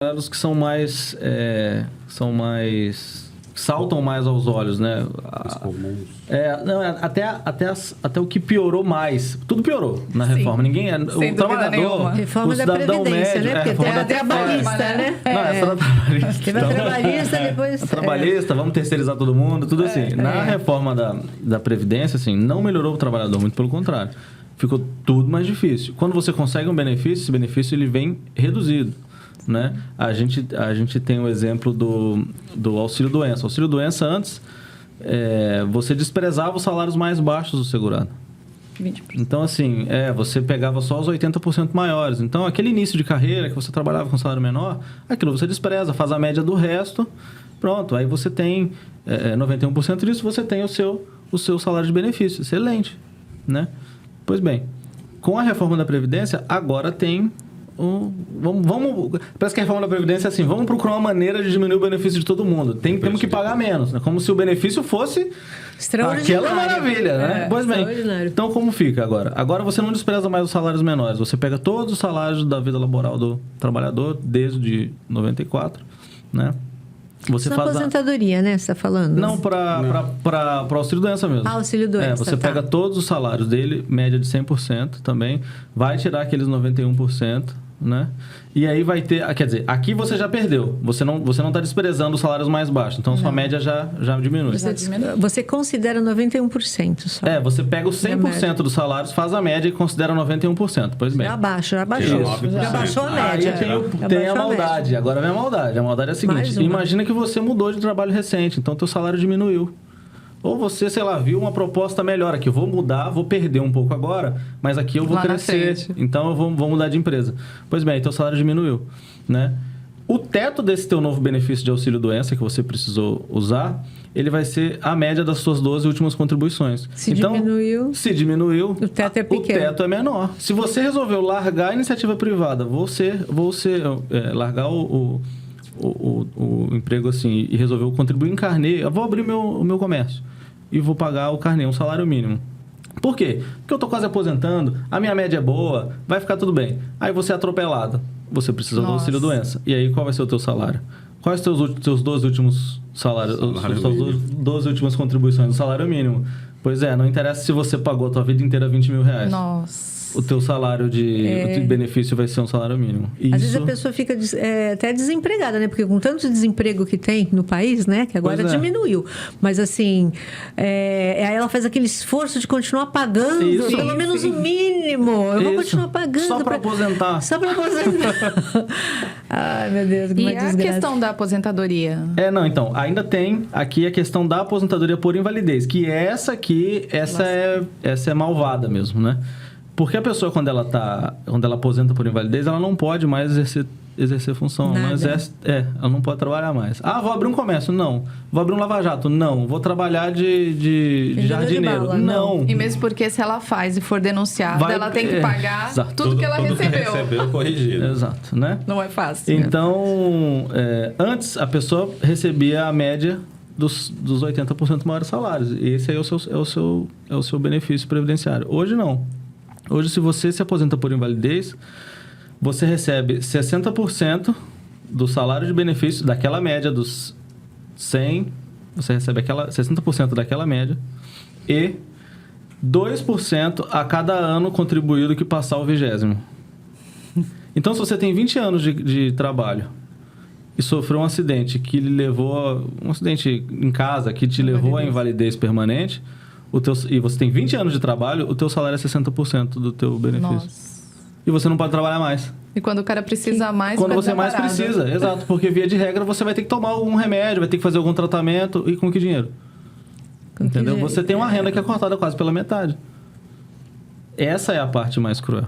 os que são mais saltam mais aos olhos, né? Até o que piorou mais. Tudo piorou na reforma. Ninguém o trabalhador, reforma o da cidadão Previdência, médio, né? Porque tem a trabalhista, né? Não, essa da trabalhista. Teve a trabalhista, depois... A trabalhista, vamos terceirizar todo mundo, tudo assim. Na reforma da Previdência, assim, não melhorou o trabalhador, muito pelo contrário. Ficou tudo mais difícil. Quando você consegue um benefício, esse benefício ele vem reduzido. Né? A gente tem o exemplo do auxílio-doença. Auxílio-doença, antes, você desprezava os salários mais baixos do segurado. 20%. Então, assim, você pegava só os 80% maiores. Então, aquele início de carreira que você trabalhava com salário menor, aquilo você despreza, faz a média do resto, pronto. Aí você tem 91% disso, você tem o seu salário de benefício. Excelente, né? Pois bem, com a reforma da Previdência, agora tem... Parece que a reforma da Previdência é assim, vamos procurar uma maneira de diminuir o benefício de todo mundo. Temos que pagar menos, né? Como se o benefício fosse aquela maravilha, né? Pois bem, então como fica agora? Agora você não despreza mais os salários menores, você pega todos os salários da vida laboral do trabalhador desde 94, né? Você faz aposentadoria, né? Você está falando? Não, para auxílio-doença mesmo. Auxílio-doença, você pega todos os salários dele, média de 100% também, vai tirar aqueles 91%, né? E aí vai ter... Quer dizer, aqui você já perdeu. Você não está desprezando os salários mais baixos. Então, sua média já diminui. Você considera 91% só. Você pega os 100% dos salários, faz a média e considera 91%. Pois bem. Já baixou. Já baixou a média. Aí tem a maldade. Agora vem a maldade. A maldade é a seguinte. Imagina que você mudou de trabalho recente. Então, teu salário diminuiu. Ou você, sei lá, viu uma proposta melhor aqui. Eu vou mudar, vou perder um pouco agora, mas aqui eu vou crescer. Então, eu vou mudar de empresa. Pois bem, teu salário diminuiu, né? O teto desse teu novo benefício de auxílio-doença que você precisou usar, ele vai ser a média das suas 12 últimas contribuições. Se diminuiu, o teto é pequeno. O teto é menor. Se você resolveu largar a iniciativa privada, largar o emprego assim e resolveu contribuir em carnê, eu vou abrir o meu comércio e vou pagar o carnê, um salário mínimo. Por quê? Porque eu tô quase aposentando, a minha média é boa, vai ficar tudo bem. Aí você é atropelado, você precisa do auxílio-doença. E aí qual vai ser o teu salário? Quais os teus 12 últimos salários, as suas 12 últimas contribuições do salário mínimo? Pois não interessa se você pagou a tua vida inteira R$20 mil. Nossa. O teu salário de benefício vai ser um salário mínimo. Às vezes a pessoa fica até desempregada, né? Porque com tanto desemprego que tem no país, né? Que agora diminuiu. Mas assim, aí ela faz aquele esforço de continuar pagando, pelo menos o mínimo. Eu vou continuar pagando. Só para aposentar. Ai, meu Deus, que desgraça. A questão da aposentadoria? Então, ainda tem aqui a questão da aposentadoria por invalidez, que essa é malvada mesmo, né? Porque a pessoa, quando ela aposenta por invalidez, ela não pode mais exercer função. Ela não pode trabalhar mais. Vou abrir um comércio? Não. Vou abrir um lava-jato? Não. Vou trabalhar de jardineiro? Bala, não. E mesmo porque se ela faz e for denunciada, ela tem que pagar tudo que ela recebeu. Que recebeu corrigido. Exato, né? Não é fácil. Então, antes a pessoa recebia a média dos 80% maiores salários. E esse aí é o seu benefício previdenciário. Hoje não. Hoje, se você se aposenta por invalidez, você recebe 60% do salário de benefício daquela média dos 100, você recebe 60% daquela média e 2% a cada ano contribuído que passar o 20º. Então, se você tem 20 anos de trabalho e sofreu um acidente que lhe levou... Um acidente em casa que te levou à invalidez permanente... e você tem 20 anos de trabalho, o teu salário é 60% do teu benefício. Nossa. E você não pode trabalhar mais. E quando o cara precisa mais... Quando você mais precisa, exato. Porque, via de regra, você vai ter que tomar algum remédio, vai ter que fazer algum tratamento. E com que dinheiro? Entendeu? Você tem uma renda que é cortada quase pela metade. Essa é a parte mais cruel.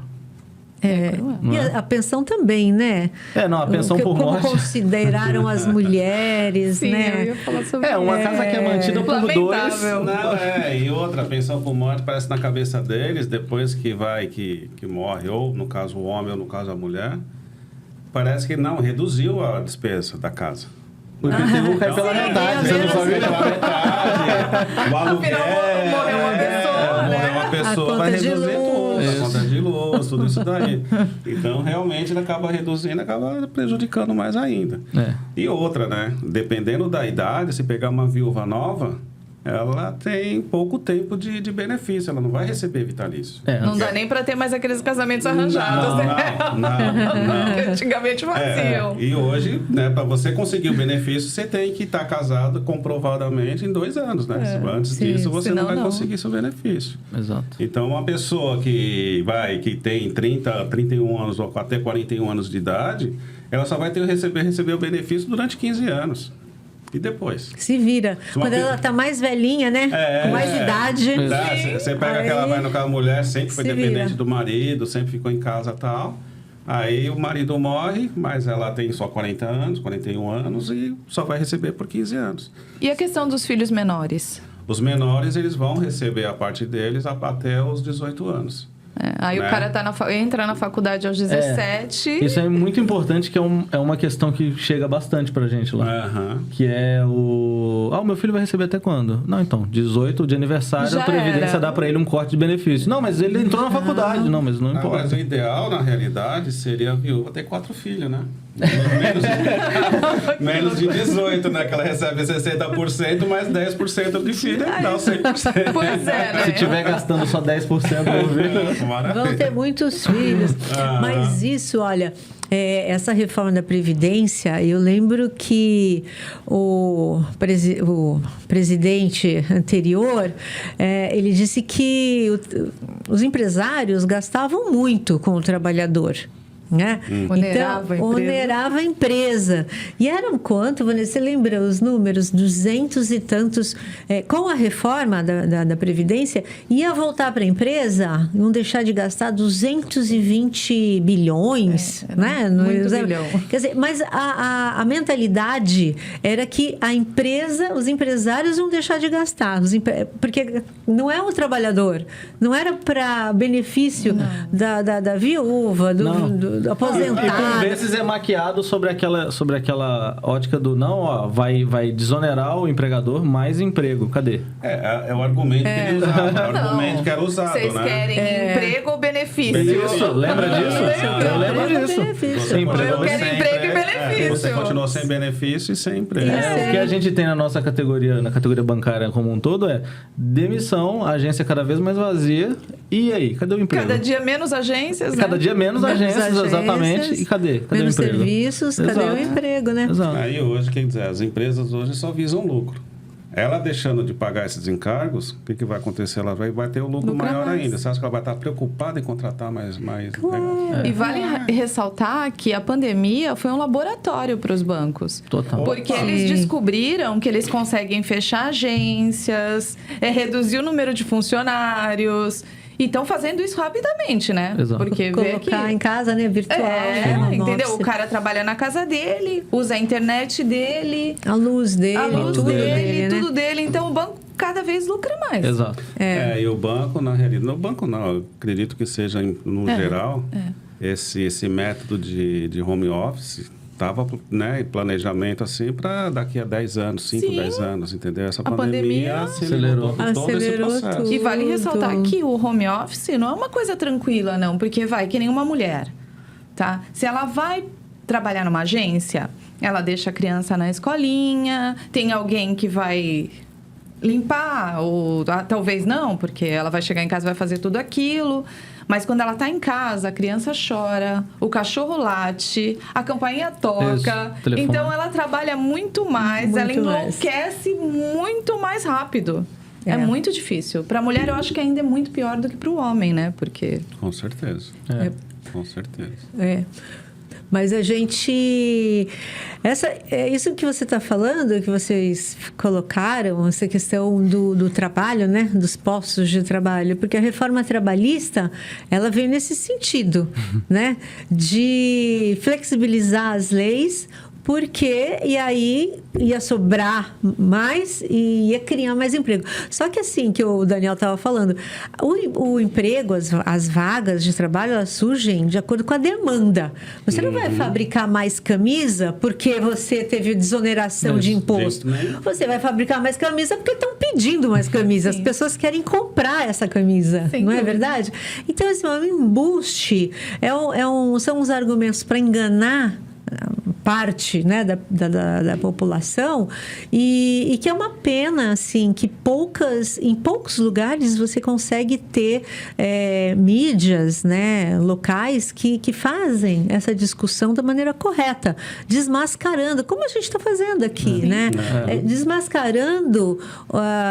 E a pensão também, né? A pensão por morte. Como consideraram as mulheres, Sim, né? eu ia falar sobre uma casa que é mantida por dois. Não, e outra, a pensão por morte parece na cabeça deles, depois que morre, ou no caso o homem, ou no caso a mulher, parece que não, reduziu a despesa da casa. O IPTU cai pela metade, você não sabe pela metade. O aluguel, morreu uma pessoa, vai reduzir tudo. A conta de luz, tudo isso daí. Então, realmente, ele acaba reduzindo, acaba prejudicando mais ainda. E outra, né? Dependendo da idade, se pegar uma viúva nova, ela tem pouco tempo de benefício, ela não vai receber vitalício. Não dá nem para ter mais aqueles casamentos arranjados, não. Que antigamente faziam. E hoje, né, para você conseguir o benefício, você tem que estar casado comprovadamente em 2 anos, né? Antes disso, você não vai conseguir seu benefício. Exato. Então, uma pessoa que tem 30, 31 anos ou até 41 anos de idade, ela só vai ter receber o benefício durante 15 anos. E depois? Se vira. Quando ela tá mais velhinha, né? Com mais idade. Você pega que ela vai no caso, a mulher sempre foi dependente do marido, sempre ficou em casa e tal. Aí o marido morre, mas ela tem só 40 anos, 41 anos e só vai receber por 15 anos. E a questão dos filhos menores? Os menores, eles vão receber a parte deles até os 18 anos. Aí o cara entra na faculdade aos 17. Isso é muito importante, que é uma questão que chega bastante pra gente lá. Que é o meu filho vai receber até quando? Não, então, 18 de aniversário, a Previdência dá pra ele um corte de benefício. Não, mas ele entrou na faculdade. Não, mas não importa. Mas o ideal, na realidade, seria a viúva ter 4 filhos, né? Menos de 18, né? Que ela recebe 60% mais 10% de filho, dá os 100%. Pois é, né? Se tiver gastando só 10% do filho, vão ter muitos filhos. Mas isso, olha, essa reforma da Previdência, eu lembro que o presidente anterior, ele disse que os empresários gastavam muito com o trabalhador. Né? Onerava a empresa. E eram quanto, Vanessa? Você lembra os números? 200 e tantos. Com a reforma da Previdência, ia voltar para a empresa, iam deixar de gastar 220 bilhões. Né? Muito bilhão. Quer dizer, mas a mentalidade era que a empresa, os empresários iam deixar de gastar. Porque não é o trabalhador. Não era para benefício da viúva, do aposentado. E por vezes é maquiado sobre aquela ótica do vai desonerar o empregador, mais emprego. Cadê? É o argumento que ele usava. O argumento que era usado, Vocês querem emprego ou benefício? Lembra disso? Eu lembro disso. Eu quero emprego e benefício. Você continua sem benefício e sem emprego. O que a gente tem na nossa categoria, na categoria bancária como um todo, é demissão, agência cada vez mais vazia. E aí, cadê o emprego? Cada dia menos agências, Cada dia menos agências. Exatamente. E cadê o emprego? Serviços, cadê o emprego, né? Exato. Aí hoje, quer dizer, as empresas hoje só visam lucro. Ela deixando de pagar esses encargos, o que vai acontecer? Ela vai ter um lucro maior ainda. Você acha que ela vai estar preocupada em contratar mais claro. E vale ressaltar que a pandemia foi um laboratório para os bancos. Total. Porque eles descobriram que eles conseguem fechar agências, reduzir o número de funcionários. E estão fazendo isso rapidamente, né? Exato. Porque colocar em casa, né? Virtual. Entendeu? O cara trabalha na casa dele, usa a internet dele. A luz dele. Tudo dele. Então, o banco cada vez lucra mais. Exato. E o banco, na realidade... No banco, não. Eu acredito que seja, no geral, esse método de home office... Estava, né, em planejamento assim para daqui a 10 anos, 10 anos, entendeu? Essa pandemia acelerou todo esse processo. Tudo. E vale ressaltar que o home office não é uma coisa tranquila, não, porque vai que nem uma mulher, tá? Se ela vai trabalhar numa agência, ela deixa a criança na escolinha, tem alguém que vai limpar, ou talvez não, porque ela vai chegar em casa e vai fazer tudo aquilo. Mas quando ela está em casa, a criança chora, o cachorro late, a campainha toca. Então, ela trabalha muito mais, ela enlouquece muito mais rápido. É muito difícil. Para a mulher, eu acho que ainda é muito pior do que para o homem, né? Porque... Com certeza. Com certeza. Mas a gente... Isso que você está falando, que vocês colocaram, essa questão do trabalho, né? Dos postos de trabalho. Porque a reforma trabalhista, ela veio nesse sentido, né? De flexibilizar as leis porque e aí ia sobrar mais e ia criar mais emprego. Só que assim, que o Daniel estava falando, o emprego, as vagas de trabalho, elas surgem de acordo com a demanda. Você não vai fabricar mais camisa porque você teve desoneração de imposto. Você vai fabricar mais camisa porque estão pedindo mais camisa. Sim. As pessoas querem comprar essa camisa, não é verdade? Então, assim, o embuste são uns argumentos para enganar parte, né, da população e que é uma pena, assim, que em poucos lugares você consegue ter mídias, né, locais que fazem essa discussão da maneira correta, desmascarando, como a gente está fazendo aqui, né? Desmascarando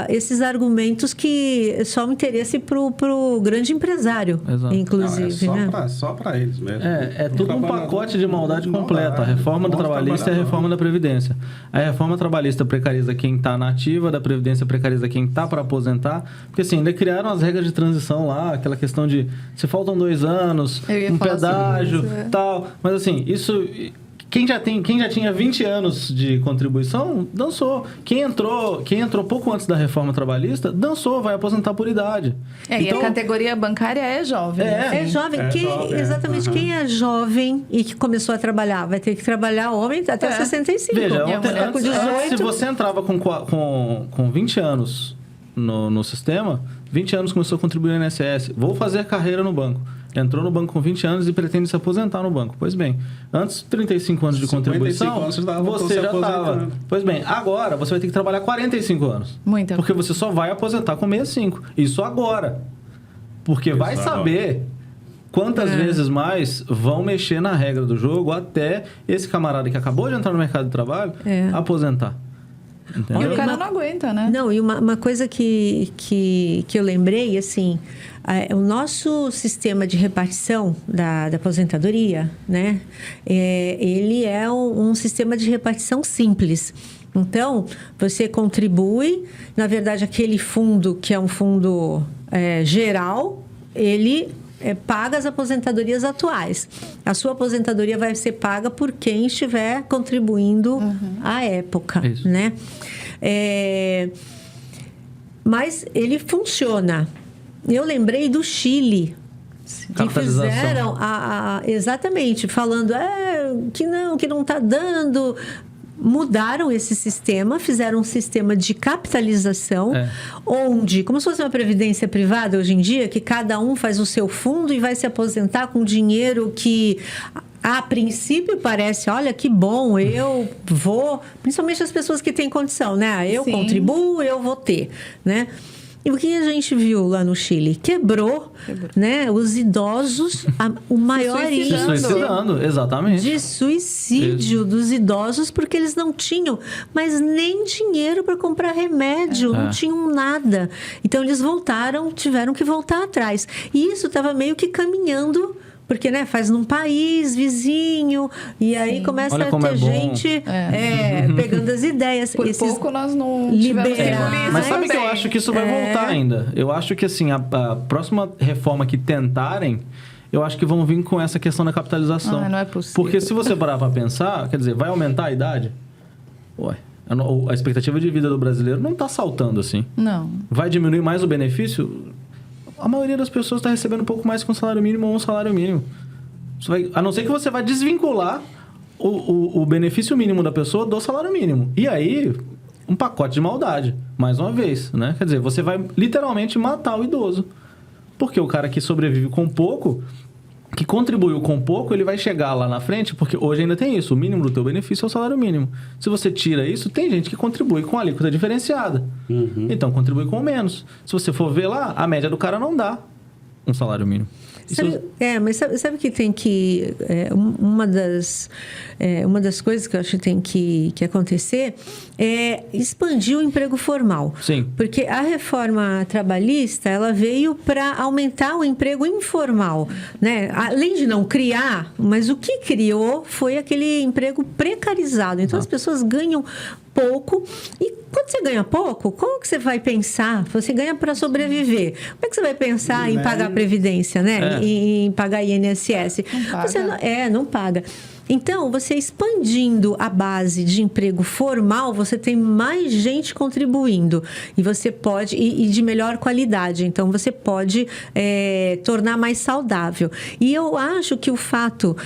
esses argumentos que só um interesse pro grande empresário. Exato. Inclusive, só para eles mesmo. É tudo um pacote de maldade completa. A reforma do trabalhista e a reforma da Previdência. A reforma trabalhista precariza quem está na ativa, da Previdência precariza quem está para aposentar. Porque, assim, ainda criaram as regras de transição lá, aquela questão de se faltam 2 anos, um pedágio, tal. Mas, assim, isso... Quem já tinha 20 anos de contribuição, dançou. Quem entrou pouco antes da reforma trabalhista, dançou, vai aposentar por idade. E a categoria bancária é jovem. É jovem. Exatamente. Quem é jovem e que começou a trabalhar, vai ter que trabalhar homem até 65. Veja, com 18... se você entrava com 20 anos no sistema, 20 anos começou a contribuir no INSS, vou fazer carreira no banco. Entrou no banco com 20 anos e pretende se aposentar no banco. Pois bem, antes 35 anos de contribuição, você já estava. Pois bem, agora você vai ter que trabalhar 45 anos. Porque você só vai aposentar com 65. Isso agora. Porque vai saber quantas vezes mais vão mexer na regra do jogo até esse camarada que acabou de entrar no mercado de trabalho aposentar. Entendeu? E o cara não aguenta, né? Não, e uma coisa que eu lembrei, assim, o nosso sistema de repartição da aposentadoria, né? Ele é um sistema de repartição simples. Então, você contribui, na verdade, aquele fundo, que é um fundo geral, ele paga as aposentadorias atuais. A sua aposentadoria vai ser paga por quem estiver contribuindo à época, né? Mas ele funciona. Eu lembrei do Chile, que fizeram exatamente, falando que não está dando. Mudaram esse sistema, fizeram um sistema de capitalização, onde, como se fosse uma previdência privada hoje em dia, que cada um faz o seu fundo e vai se aposentar com dinheiro que, a princípio, parece, olha, que bom, eu vou... Principalmente as pessoas que têm condição, né? Eu contribuo, eu vou ter, né? E o que a gente viu lá no Chile? Quebrou. Né? Os idosos, o maior índice exatamente. de suicídio dos idosos, porque eles não tinham mais nem dinheiro para comprar remédio, não tinham nada. Então, eles tiveram que voltar atrás. E isso estava meio que caminhando... Porque, né, faz num país vizinho, e aí começa a ter gente pegando as ideias. Por pouco nós não tivemos Mas sabe que eu acho que isso vai voltar ainda? Eu acho que, assim, a próxima reforma que tentarem, eu acho que vão vir com essa questão da capitalização. Não é possível. Porque se você parar para pensar, quer dizer, vai aumentar a idade? Ué, a expectativa de vida do brasileiro não está saltando assim. Não. Vai diminuir mais o benefício? A maioria das pessoas está recebendo um pouco mais que um salário mínimo ou um salário mínimo. A não ser que você vai desvincular o benefício mínimo da pessoa do salário mínimo. E aí, um pacote de maldade, mais uma vez, né? Quer dizer, você vai literalmente matar o idoso. Porque o cara que sobrevive com pouco, que contribuiu com pouco, ele vai chegar lá na frente, porque hoje ainda tem isso, o mínimo do teu benefício é o salário mínimo. Se você tira isso, tem gente que contribui com a alíquota diferenciada. Então, contribui com menos. Se você for ver lá, a média do cara não dá um salário mínimo. Mas sabe que tem que... uma das coisas que eu acho que tem que acontecer é expandir o emprego formal. Sim. Porque a reforma trabalhista, ela veio para aumentar o emprego informal, né? Além de não criar, mas o que criou foi aquele emprego precarizado. Então, as pessoas ganham pouco. E quando você ganha pouco, como que você vai pensar? Você ganha para sobreviver. Como é que você vai pensar em pagar a Previdência, né? Em pagar INSS? Não paga. Você não paga. Então, você expandindo a base de emprego formal, você tem mais gente contribuindo. E você pode... E de melhor qualidade. Então, você pode tornar mais saudável. E eu acho que o fato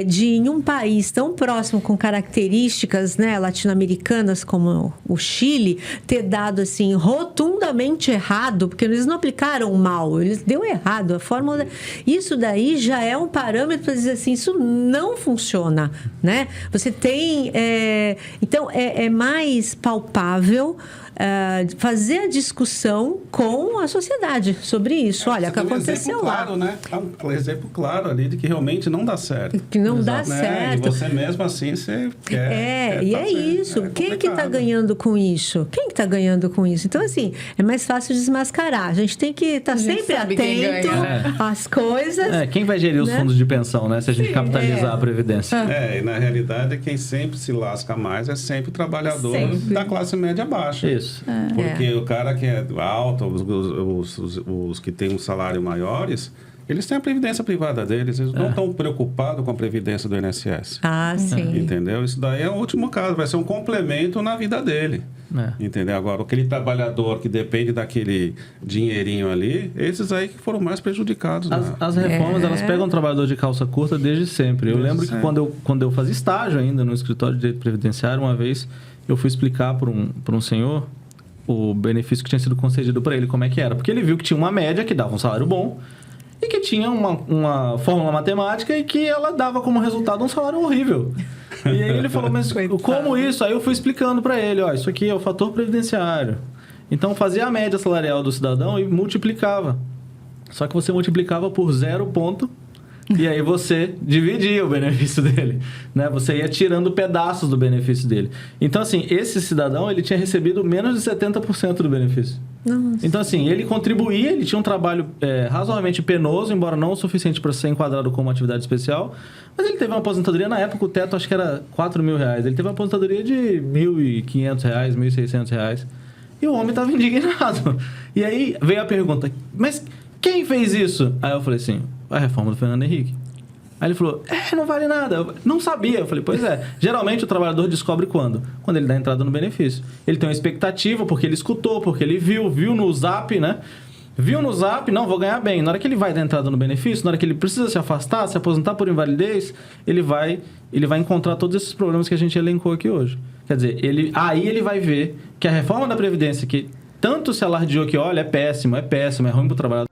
de, em um país tão próximo, com características, né, latino-americanas, como o Chile, ter dado, assim, rotundamente errado, porque eles não aplicaram mal, eles deu errado. A fórmula... Isso daí já é um parâmetro para dizer assim, isso não funciona. Né? Você tem... Então, é mais palpável fazer a discussão com a sociedade sobre isso. Olha, o que aconteceu lá. Claro, né? Um exemplo claro ali de que realmente não dá certo. Que não dá certo. E você mesmo assim, você quer e fazer. é isso. Quem que está ganhando com isso? Quem que está ganhando com isso? Então, assim, é mais fácil desmascarar. A gente tem que estar sempre atento às coisas. Quem vai gerir os fundos de pensão, né? Se a gente capitalizar a Previdência. E na realidade, quem sempre se lasca mais é sempre o trabalhador da classe média baixa. Isso. Porque o cara que é alto, os que têm um salário maiores, eles têm a previdência privada deles, eles não estão preocupados com a previdência do INSS. Sim. Entendeu? Isso daí é o último caso, vai ser um complemento na vida dele. Entendeu? Agora, aquele trabalhador que depende daquele dinheirinho ali, esses aí que foram mais prejudicados. As reformas, elas pegam o trabalhador de calça curta desde sempre. Eu lembro que quando eu fazia estágio ainda no escritório de direito previdenciário, uma vez eu fui explicar para um senhor o benefício que tinha sido concedido para ele, como é que era. Porque ele viu que tinha uma média que dava um salário bom e que tinha uma fórmula matemática e que ela dava como resultado um salário horrível. E aí ele falou, mas como isso? Aí eu fui explicando para ele, isso aqui é o fator previdenciário. Então fazia a média salarial do cidadão e multiplicava. Só que você multiplicava por 0 ponto e aí você dividia o benefício dele, né? Você ia tirando pedaços do benefício dele. Então, assim, esse cidadão, ele tinha recebido menos de 70% do benefício. Nossa. Então, assim, ele contribuía, ele tinha um trabalho razoavelmente penoso, embora não o suficiente para ser enquadrado como atividade especial, mas ele teve uma aposentadoria, na época o teto acho que era R$4.000. Ele teve uma aposentadoria de R$1.500, R$1.600. E o homem estava indignado. E aí veio a pergunta, mas quem fez isso? Aí eu falei assim, a reforma do Fernando Henrique. Aí ele falou, não vale nada. Eu não sabia. Eu falei, pois é. Geralmente o trabalhador descobre quando? Quando ele dá entrada no benefício. Ele tem uma expectativa, porque ele escutou, porque ele viu no Zap, né? Viu no Zap, não, vou ganhar bem. Na hora que ele vai dar entrada no benefício, na hora que ele precisa se afastar, se aposentar por invalidez, ele vai encontrar todos esses problemas que a gente elencou aqui hoje. Quer dizer, aí ele vai ver que a reforma da Previdência, que tanto se alardeou que, olha, é péssimo, é ruim para o trabalhador.